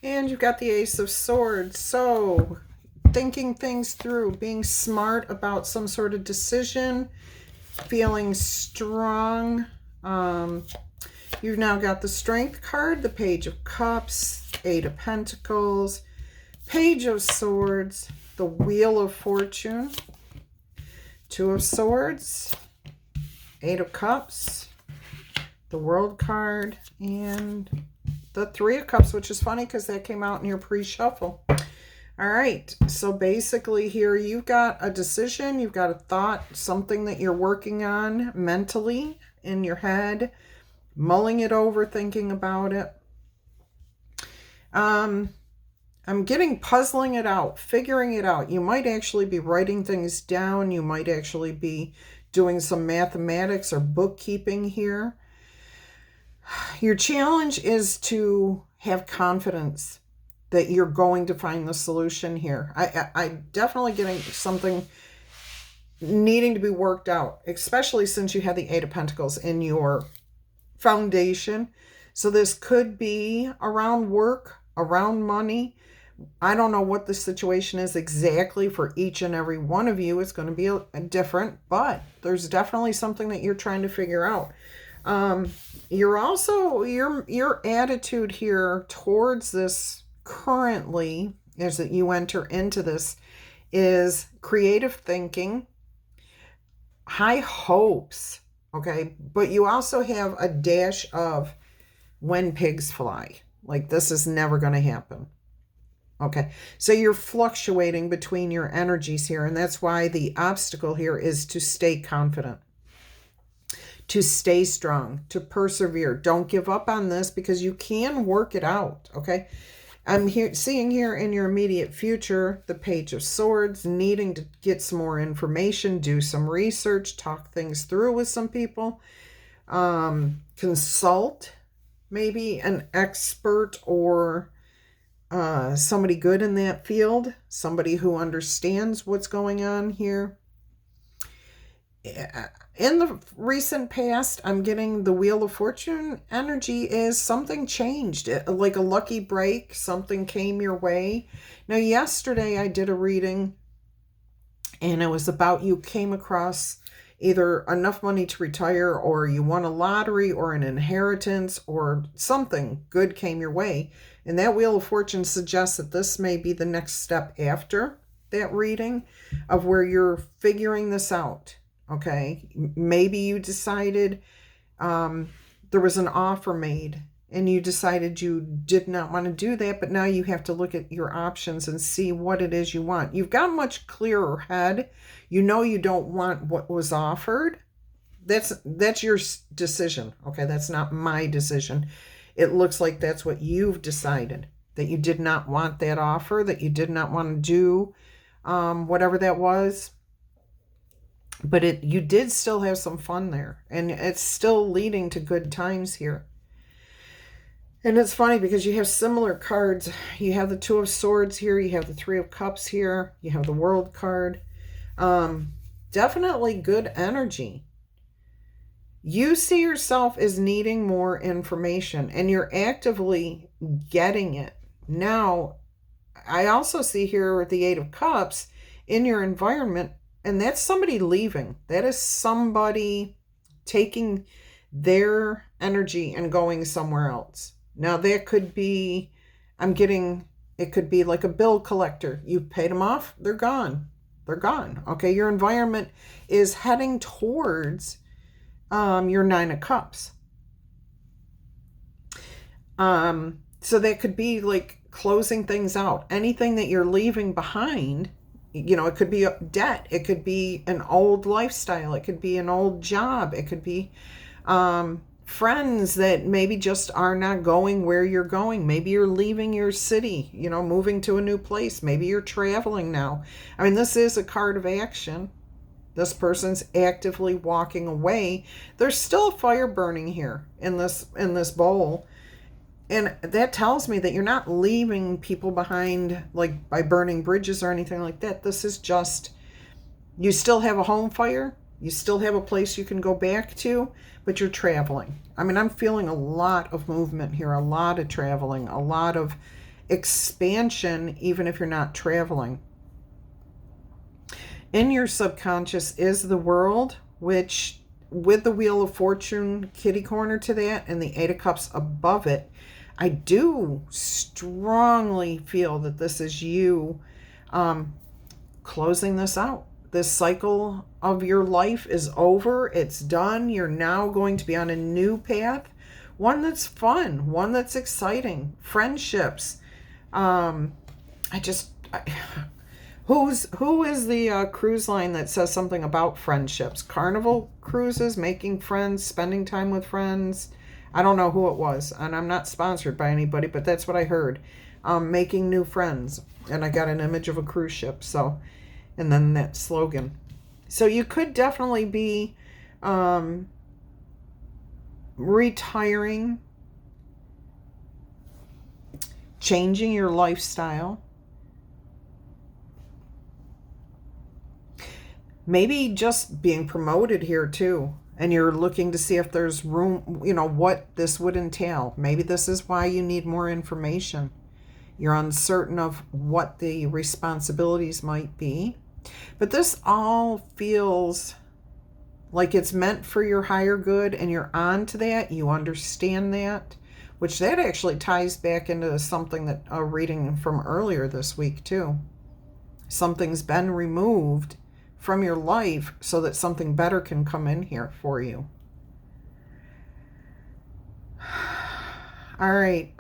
And you've got the Ace of Swords. So, thinking things through, being smart about some sort of decision, feeling strong. You've now got the Strength card, the Page of Cups, Eight of Pentacles, Page of Swords, the Wheel of Fortune, Two of Swords, Eight of Cups, the World card, and the Three of Cups, which is funny because that came out in your pre-shuffle. All right, so basically here you've got a decision, you've got a thought, something that you're working on mentally in your head, mulling it over, thinking about it. I'm getting puzzling it out, figuring it out. You might actually be writing things down. You might actually be doing some mathematics or bookkeeping here. Your challenge is to have confidence that you're going to find the solution here. I'm definitely getting something needing to be worked out, especially since you have the Eight of Pentacles in your foundation. So this could be around work, around money. I don't know what the situation is exactly for each and every one of you. It's going to be different, but there's definitely something that you're trying to figure out. You're also, your attitude here towards this currently, as that you enter into this, is creative thinking, high hopes, okay? But you also have a dash of when pigs fly. Like, this is never going to happen. Okay, so you're fluctuating between your energies here, and that's why the obstacle here is to stay confident, to stay strong, to persevere. Don't give up on this because you can work it out, okay? I'm seeing here in your immediate future, the Page of Swords, needing to get some more information, do some research, talk things through with some people, consult maybe an expert or somebody good in that field, somebody who understands what's going on here. In the recent past, I'm getting the Wheel of Fortune energy is something changed, like a lucky break, something came your way. Now, yesterday I did a reading, and it was about you came across either enough money to retire, or you won a lottery or an inheritance, or something good came your way. And that Wheel of Fortune suggests that this may be the next step after that reading of where you're figuring this out. Okay, maybe you decided there was an offer made and you decided you did not want to do that, but now you have to look at your options and see what it is you want. You've got a much clearer head. You know you don't want what was offered. That's your decision. Okay, that's not my decision. It looks like that's what you've decided, that you did not want that offer, that you did not want to do whatever that was. But you did still have some fun there, and it's still leading to good times here. And it's funny because you have similar cards. You have the Two of Swords here, you have the Three of Cups here, you have the World card. Definitely good energy. You see yourself as needing more information, and you're actively getting it. Now, I also see here with the Eight of Cups in your environment, and that's somebody leaving. That is somebody taking their energy and going somewhere else. Now, that could be, it could be like a bill collector. You paid them off, they're gone. They're gone. Okay, your environment is heading towards your Nine of Cups. So that could be like closing things out. Anything that you're leaving behind. You know, it could be a debt. It could be an old lifestyle. It could be an old job. It could be friends that maybe just are not going where you're going. Maybe you're leaving your city, you know, moving to a new place. Maybe you're traveling now. I mean, this is a card of action. This person's actively walking away. There's still a fire burning here in this bowl. And that tells me that you're not leaving people behind, like by burning bridges or anything like that. This is just, you still have a home fire. You still have a place you can go back to, but you're traveling. I mean, I'm feeling a lot of movement here, a lot of traveling, a lot of expansion, even if you're not traveling. In your subconscious is the world, which with the Wheel of Fortune kitty corner to that and the Eight of Cups above it, I do strongly feel that this is you closing this out. This cycle of your life is over. It's done. You're now going to be on a new path. One that's fun. One that's exciting. Friendships. Who is the cruise line that says something about friendships? Carnival Cruises, making friends, spending time with friends. I don't know who it was, and I'm not sponsored by anybody, but that's what I heard. Making new friends. And I got an image of a cruise ship, so... And then that slogan. So you could definitely be retiring, changing your lifestyle. Maybe just being promoted here too. And you're looking to see if there's room, what this would entail. Maybe this is why you need more information. You're uncertain of what the responsibilities might be. But this all feels like it's meant for your higher good, and you're on to that. You understand that, which that actually ties back into something that a reading from earlier this week too. Something's been removed from your life so that something better can come in here for you. All right,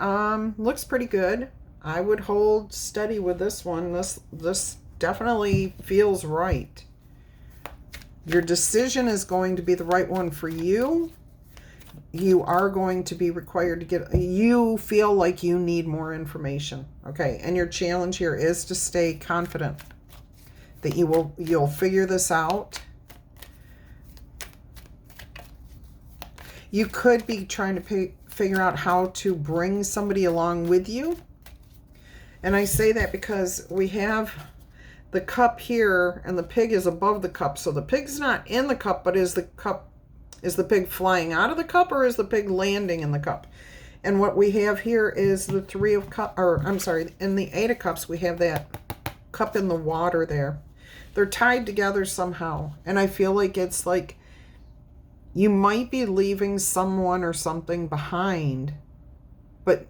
looks pretty good. I would hold steady with this one. This definitely feels right. Your decision is going to be the right one for you. You are going to be required to you feel like you need more information. Okay, and your challenge here is to stay confident that you'll figure this out. You could be trying to figure out how to bring somebody along with you. And I say that because we have the cup here and the pig is above the cup. So the pig's not in the cup, but is the pig flying out of the cup, or is the pig landing in the cup? And what we have here is the Three of Cups, or I'm sorry, in the Eight of Cups, we have that cup in the water there. They're tied together somehow. And I feel like it's like you might be leaving someone or something behind, but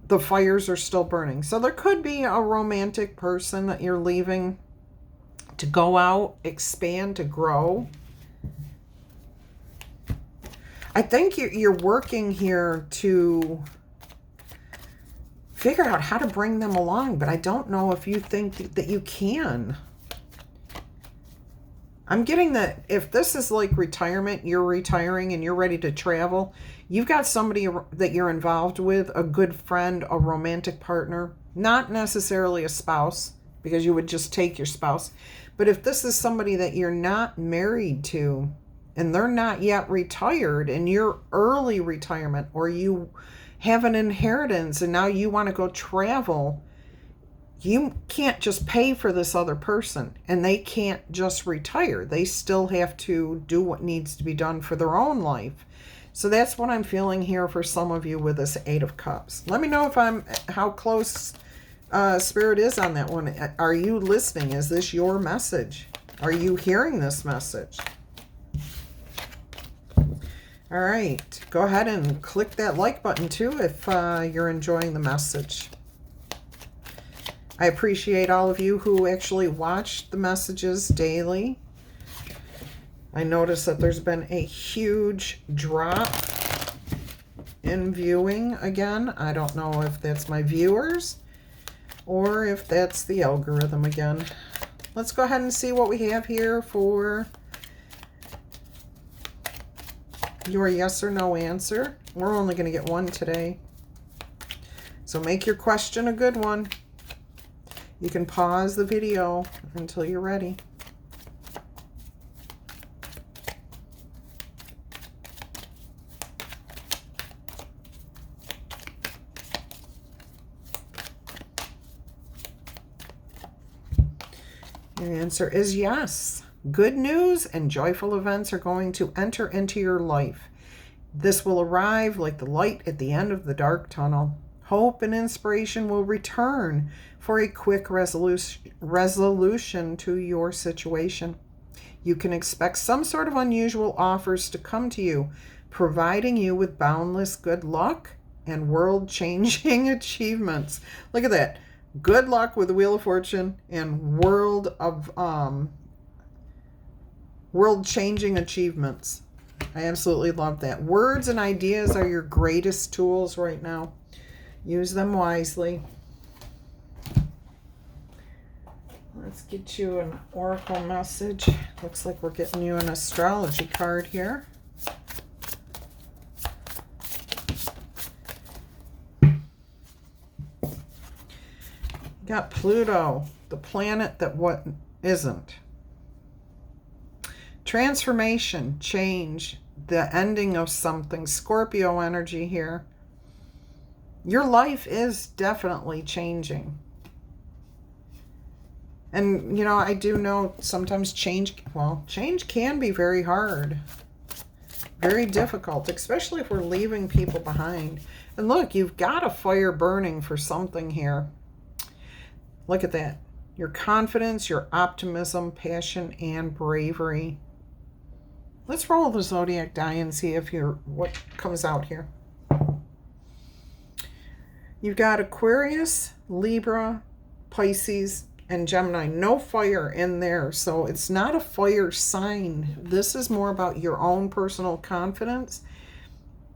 the fires are still burning. So there could be a romantic person that you're leaving to go out, expand, to grow. I think you're working here to figure out how to bring them along, but I don't know if you think that you can. I'm getting that if this is like retirement, you're retiring and you're ready to travel, you've got somebody that you're involved with, a good friend, a romantic partner, not necessarily a spouse, because you would just take your spouse. But if this is somebody that you're not married to and they're not yet retired and you're early retirement, or you have an inheritance and now you want to go travel, you can't just pay for this other person, and they can't just retire. They still have to do what needs to be done for their own life. So that's what I'm feeling here for some of you with this Eight of Cups. Let me know how close Spirit is on that one. Are you listening? Is this your message? Are you hearing this message? All right, go ahead and click that like button too if you're enjoying the message. I appreciate all of you who actually watch the messages daily. I notice that there's been a huge drop in viewing again. I don't know if that's my viewers or if that's the algorithm again. Let's go ahead and see what we have here for your yes or no answer. We're only going to get one today. So make your question a good one. You can pause the video until you're ready. Your answer is yes. Good news and joyful events are going to enter into your life. This will arrive like the light at the end of the dark tunnel. Hope and inspiration will return for a quick resolution to your situation. You can expect some sort of unusual offers to come to you, providing you with boundless good luck and world-changing achievements. Look at that. Good luck with the Wheel of Fortune and world-changing achievements. I absolutely love that. Words and ideas are your greatest tools right now. Use them wisely. Let's get you an oracle message. Looks like we're getting you an astrology card here. Got Pluto, the planet that what isn't. Transformation, change, the ending of something. Scorpio energy here. Your life is definitely changing. And, I do know sometimes change can be very hard. Very difficult, especially if we're leaving people behind. And look, you've got a fire burning for something here. Look at that. Your confidence, your optimism, passion, and bravery. Let's roll the zodiac die and see if what comes out here. You've got Aquarius, Libra, Pisces, and Gemini. No fire in there, so it's not a fire sign. This is more about your own personal confidence,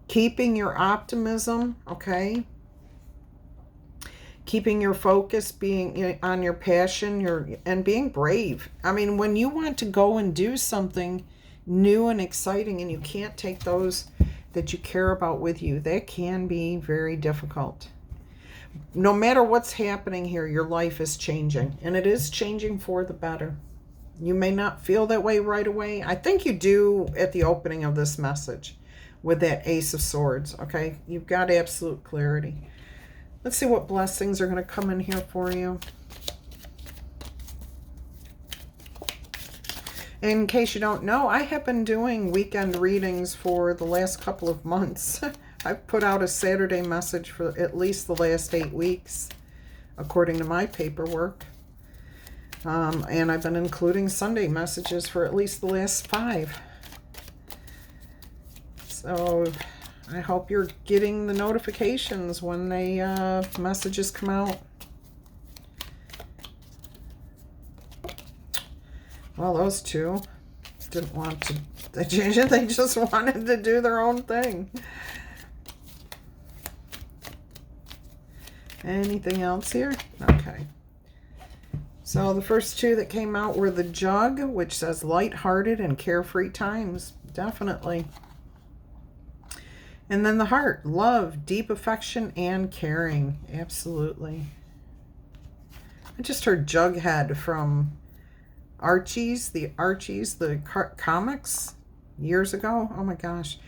keeping your optimism, okay? Keeping your focus, being on your passion, and being brave. I mean, when you want to go and do something new and exciting and you can't take those that you care about with you, that can be very difficult. No matter what's happening here, your life is changing, and it is changing for the better. You may not feel that way right away. I think you do at the opening of this message with that Ace of Swords, okay? You've got absolute clarity. Let's see what blessings are going to come in here for you. In case you don't know, I have been doing weekend readings for the last couple of months. I've put out a Saturday message for at least the last 8 weeks, according to my paperwork. And I've been including Sunday messages for at least the last 5. So I hope you're getting the notifications when the messages come out. Well, those two didn't want to change it. They just wanted to do their own thing. Anything else here? Okay. So the first two that came out were the Jug, which says lighthearted and carefree times. Definitely. And then the Heart, love, deep affection, and caring. Absolutely. I just heard Jughead from Archie's, the comics years ago. Oh my gosh.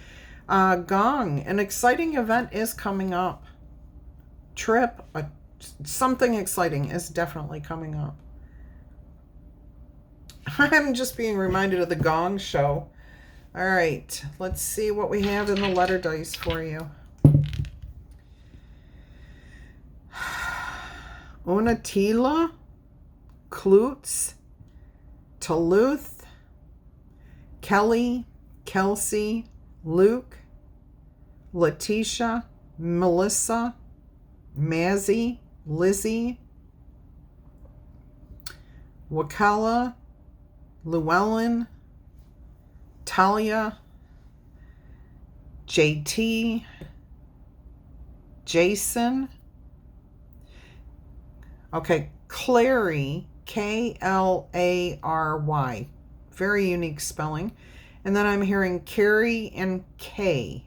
Gong, an exciting event is coming up. Trip, something exciting is definitely coming up. I'm just being reminded of the Gong Show. All right, let's see what we have in the letter dice for you. Unatila, Klutz, Duluth, Kelly, Kelsey, Luke, Letitia, Melissa, Mazzy, Lizzie, Wakala, Llewellyn, Talia, JT, Jason, okay, Clary, Klary, very unique spelling. And then I'm hearing Carrie and Kay.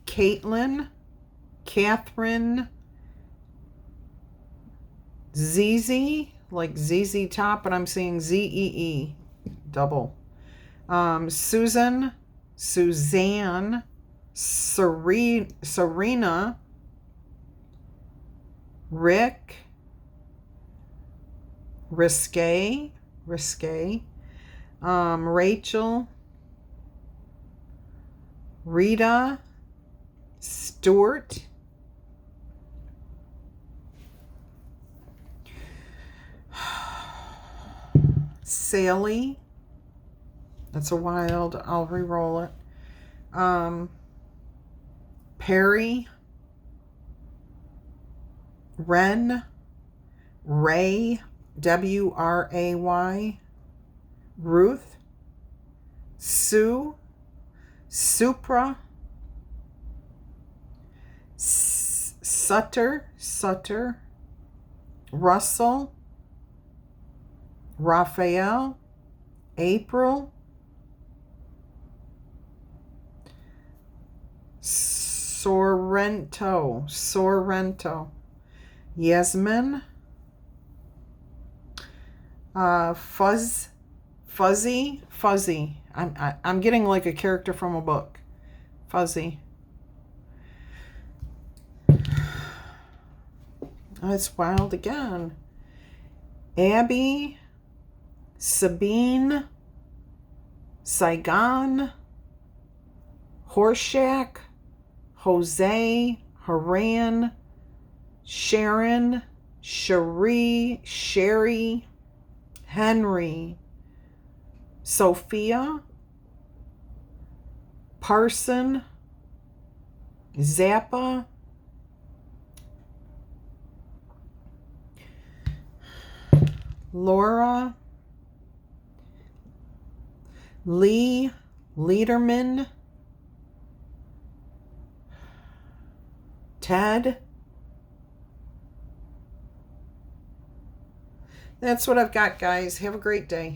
Caitlin, Catherine, ZZ, like ZZ Top, but I'm seeing ZEE, double. Susan, Suzanne, Serena, Rick, Risque, Rachel, Rita, Stuart, Sally. That's a wild. I'll re-roll it. Perry. Ren. Ray. W-R-A-Y. Ruth. Sue. Supra. Sutter. Russell. Raphael. April. Sorrento. Yasmin. Fuzzy. I'm getting like a character from a book. Fuzzy. Oh, it's wild again. Abby. Sabine. Saigon. Horseshack. Jose. Haran. Sharon. Cherie. Sherry. Henry. Sophia. Parson. Zappa. Laura. Lee. Lederman. Ted. That's what I've got, guys. Have a great day.